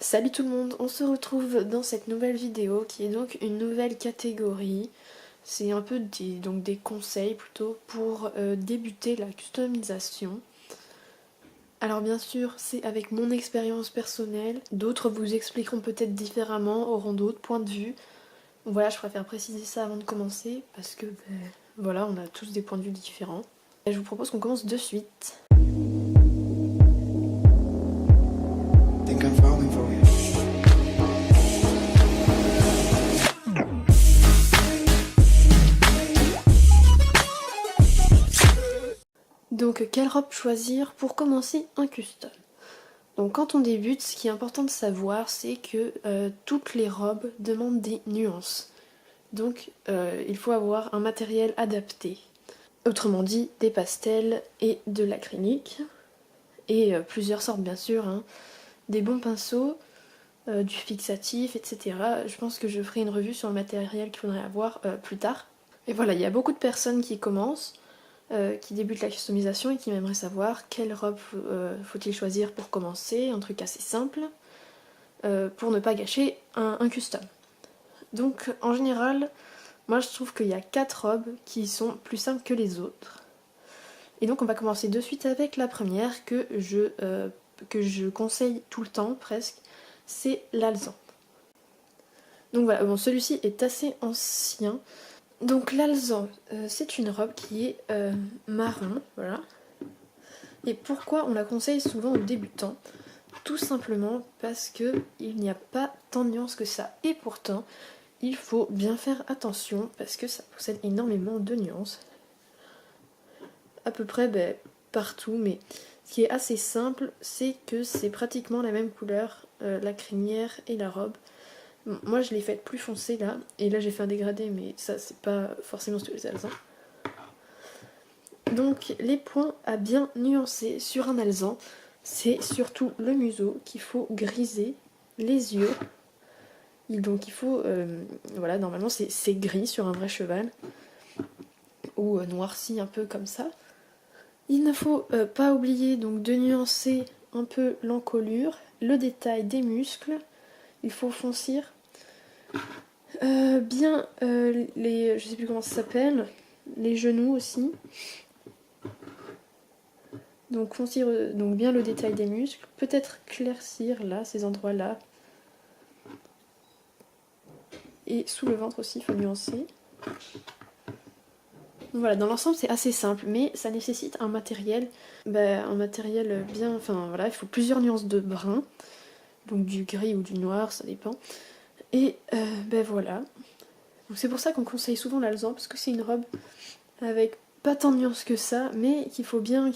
Salut tout le monde, on se retrouve dans cette nouvelle vidéo qui est donc une nouvelle catégorie. C'est un peu des conseils plutôt pour débuter la customisation. Alors bien sûr, c'est avec mon expérience personnelle. D'autres vous expliqueront peut-être différemment, auront d'autres points de vue. Voilà, je préfère préciser ça avant de commencer parce que voilà, on a tous des points de vue différents. Et je vous propose qu'on commence de suite. Think I'm falling for you. Donc quelle robe choisir pour commencer un custom? Donc quand on débute, ce qui est important de savoir, c'est que toutes les robes demandent des nuances. Donc il faut avoir un matériel adapté. Autrement dit, des pastels et de l'acrylique. Et plusieurs sortes bien sûr, hein. Des bons pinceaux, du fixatif, etc. Je pense que je ferai une revue sur le matériel qu'il faudrait avoir plus tard. Et voilà, il y a beaucoup de personnes qui commencent, qui débutent la customisation et qui m'aimeraient savoir quelle robe faut-il choisir pour commencer, un truc assez simple, pour ne pas gâcher un custom. Donc en général, moi je trouve qu'il y a 4 robes qui sont plus simples que les autres. Et donc on va commencer de suite avec la première que je conseille tout le temps presque, c'est l'alezan. Donc voilà, bon celui-ci est assez ancien. Donc l'alezan, c'est une robe qui est marron, voilà. Et pourquoi on la conseille souvent aux débutants? Tout simplement parce que il n'y a pas tant de nuances que ça. Et pourtant, il faut bien faire attention parce que ça possède énormément de nuances. À peu près partout, mais ce qui est assez simple, c'est que c'est pratiquement la même couleur, la crinière et la robe. Moi je l'ai faite plus foncée là, et là j'ai fait un dégradé, mais ça c'est pas forcément sur les alezans. Donc les points à bien nuancer sur un alezan, c'est surtout le museau qu'il faut griser, les yeux. Donc il faut, voilà, normalement c'est gris sur un vrai cheval, ou noirci un peu comme ça. Il ne faut pas oublier donc de nuancer un peu l'encolure, le détail des muscles. Il faut foncir bien je sais plus comment ça s'appelle, les genoux aussi. Donc foncir donc bien le détail des muscles, peut-être claircir là, ces endroits-là. Et sous le ventre aussi, il faut nuancer. Voilà, dans l'ensemble c'est assez simple, mais ça nécessite un matériel bien, enfin voilà, il faut plusieurs nuances de brun, donc du gris ou du noir, ça dépend. Et voilà. Donc c'est pour ça qu'on conseille souvent l'alezan, parce que c'est une robe avec pas tant de nuances que ça, mais qu'il faut bien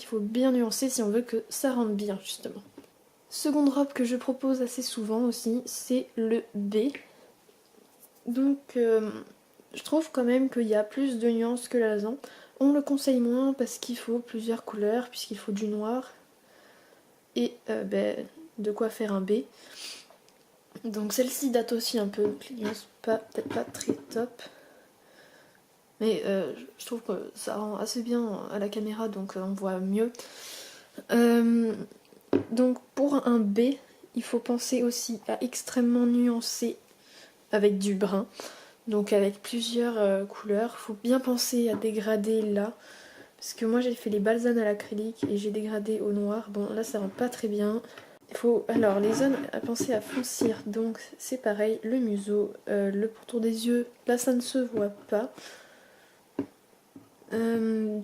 nuancer si on veut que ça rentre bien justement. Seconde robe que je propose assez souvent aussi, c'est le B. Donc je trouve quand même qu'il y a plus de nuances que l'alezan. On le conseille moins parce qu'il faut plusieurs couleurs, puisqu'il faut du noir et de quoi faire un B. Donc celle-ci date aussi un peu, donc les nuances peut-être pas très top. Mais je trouve que ça rend assez bien à la caméra, donc on voit mieux. Donc pour un B, il faut penser aussi à extrêmement nuancer avec du brun. Donc avec plusieurs couleurs. Il faut bien penser à dégrader là. Parce que moi j'ai fait les balsanes à l'acrylique et j'ai dégradé au noir. Bon là ça rend pas très bien. Il faut alors les zones à penser à foncir. Donc c'est pareil, le museau, le pourtour des yeux, là ça ne se voit pas.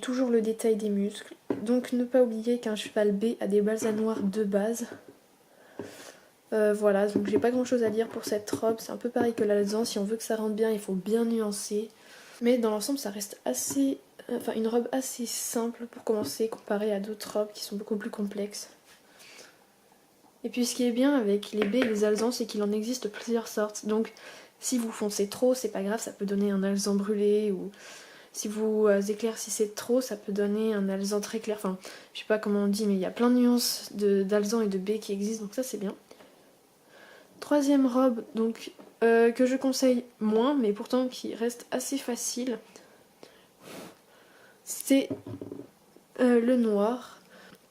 Toujours le détail des muscles. Donc ne pas oublier qu'un cheval B a des balsanes noires de base. Voilà, donc j'ai pas grand chose à dire pour cette robe, c'est un peu pareil que l'alezan, si on veut que ça rentre bien, il faut bien nuancer. Mais dans l'ensemble, ça reste une robe assez simple pour commencer, comparée à d'autres robes qui sont beaucoup plus complexes. Et puis ce qui est bien avec les baies et les alezans, c'est qu'il en existe plusieurs sortes. Donc si vous foncez trop, c'est pas grave, ça peut donner un alezan brûlé, ou si vous éclaircissez trop, ça peut donner un alezan très clair. Enfin, je sais pas comment on dit, mais il y a plein de nuances d'alezan et de baies qui existent, donc ça c'est bien. Troisième robe, donc que je conseille moins, mais pourtant qui reste assez facile, c'est le noir.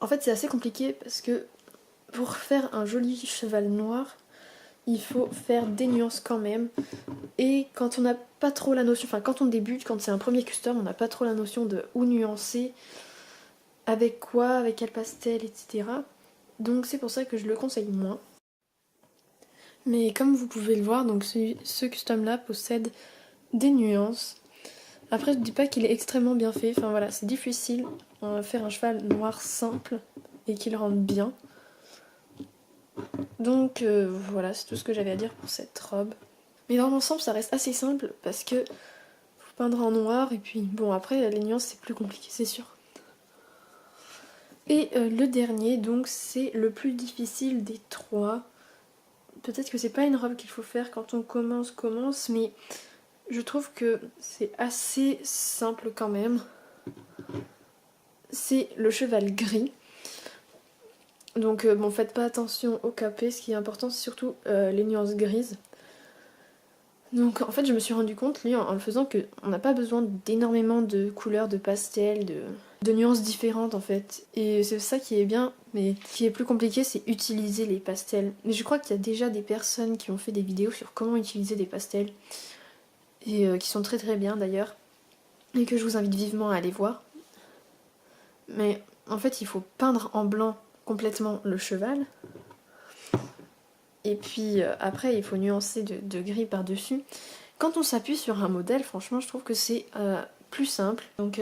En fait, c'est assez compliqué parce que pour faire un joli cheval noir, il faut faire des nuances quand même. Et quand on n'a pas trop la notion, enfin quand on débute, quand c'est un premier custom, on n'a pas trop la notion de où nuancer, avec quoi, avec quel pastel, etc. Donc c'est pour ça que je le conseille moins. Mais comme vous pouvez le voir, donc ce custom là possède des nuances. Après je dis pas qu'il est extrêmement bien fait, enfin voilà, c'est difficile de faire un cheval noir simple et qu'il rende bien. Donc voilà, c'est tout ce que j'avais à dire pour cette robe. Mais dans l'ensemble ça reste assez simple parce que faut peindre en noir et puis bon après les nuances c'est plus compliqué c'est sûr. Et le dernier donc c'est le plus difficile des trois. Peut-être que c'est pas une robe qu'il faut faire quand on commence, mais je trouve que c'est assez simple quand même. C'est le cheval gris. Donc bon, faites pas attention au capé, ce qui est important c'est surtout les nuances grises. Donc en fait je me suis rendu compte lui en le faisant qu'on n'a pas besoin d'énormément de couleurs, de pastels, de nuances différentes en fait. Et c'est ça qui est bien, mais qui est plus compliqué c'est utiliser les pastels. Mais je crois qu'il y a déjà des personnes qui ont fait des vidéos sur comment utiliser des pastels. Et qui sont très très bien d'ailleurs. Et que je vous invite vivement à aller voir. Mais en fait il faut peindre en blanc complètement le cheval. Et puis après il faut nuancer de gris par-dessus. Quand on s'appuie sur un modèle, franchement je trouve que c'est plus simple. Donc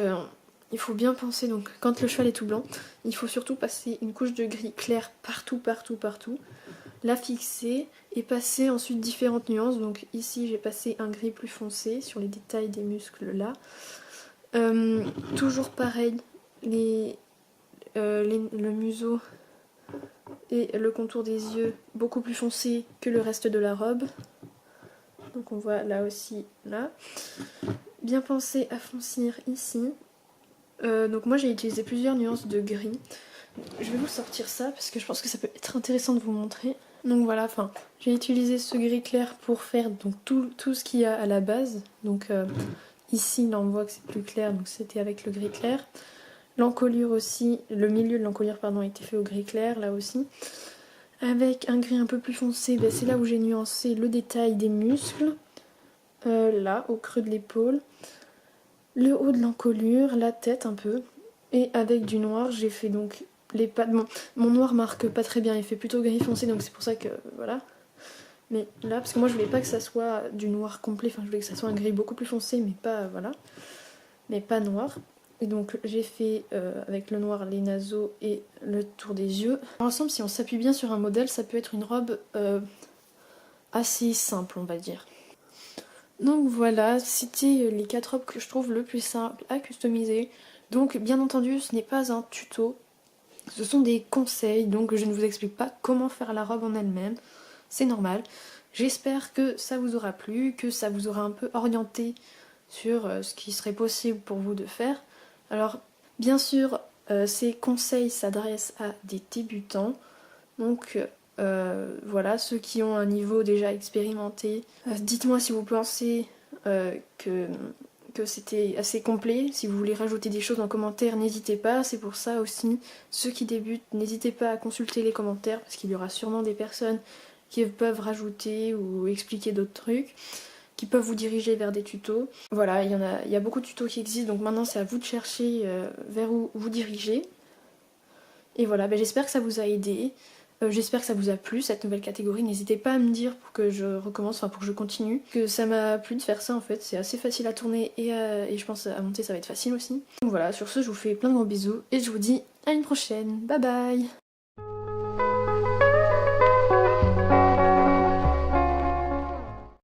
il faut bien penser, donc quand le cheval est tout blanc, il faut surtout passer une couche de gris clair partout, la fixer et passer ensuite différentes nuances. Donc ici j'ai passé un gris plus foncé sur les détails des muscles là. Toujours pareil, le museau et le contour des yeux beaucoup plus foncé que le reste de la robe. Donc on voit là aussi, là. Bien penser à foncir ici. Donc moi j'ai utilisé plusieurs nuances de gris. Je vais vous sortir ça parce que je pense que ça peut être intéressant de vous montrer. Donc voilà, enfin j'ai utilisé ce gris clair pour faire donc tout ce qu'il y a à la base. Donc ici là on voit que c'est plus clair, donc c'était avec le gris clair. L'encolure aussi, le milieu de l'encolure pardon a été fait au gris clair là aussi. Avec un gris un peu plus foncé, ben, c'est là où j'ai nuancé le détail des muscles. Là, au creux de l'épaule. Le haut de l'encolure, la tête un peu. Et avec du noir, j'ai fait donc les pattes. Bon, mon noir marque pas très bien, il fait plutôt gris foncé, donc c'est pour ça que voilà. Mais là, parce que moi je voulais pas que ça soit du noir complet, enfin je voulais que ça soit un gris beaucoup plus foncé, mais pas, voilà. Mais pas noir. Et donc j'ai fait avec le noir les naseaux et le tour des yeux. Ensemble, si on s'appuie bien sur un modèle, ça peut être une robe assez simple, on va dire. Donc voilà, c'était les 4 robes que je trouve le plus simple à customiser. Donc bien entendu, ce n'est pas un tuto, ce sont des conseils, donc je ne vous explique pas comment faire la robe en elle-même, c'est normal. J'espère que ça vous aura plu, que ça vous aura un peu orienté sur ce qui serait possible pour vous de faire. Alors bien sûr, ces conseils s'adressent à des débutants, donc voilà, ceux qui ont un niveau déjà expérimenté. Dites-moi si vous pensez que c'était assez complet. Si vous voulez rajouter des choses en commentaire, n'hésitez pas. C'est pour ça aussi, ceux qui débutent, n'hésitez pas à consulter les commentaires parce qu'il y aura sûrement des personnes qui peuvent rajouter ou expliquer d'autres trucs, qui peuvent vous diriger vers des tutos. Voilà, il y a beaucoup de tutos qui existent, donc maintenant c'est à vous de chercher vers où vous diriger. Et voilà, ben, j'espère que ça vous a aidé. J'espère que ça vous a plu cette nouvelle catégorie. N'hésitez pas à me dire pour que je recommence, enfin pour que je continue. Que ça m'a plu de faire ça en fait. C'est assez facile à tourner et je pense à monter ça va être facile aussi. Donc voilà, sur ce je vous fais plein de gros bisous et je vous dis à une prochaine. Bye bye!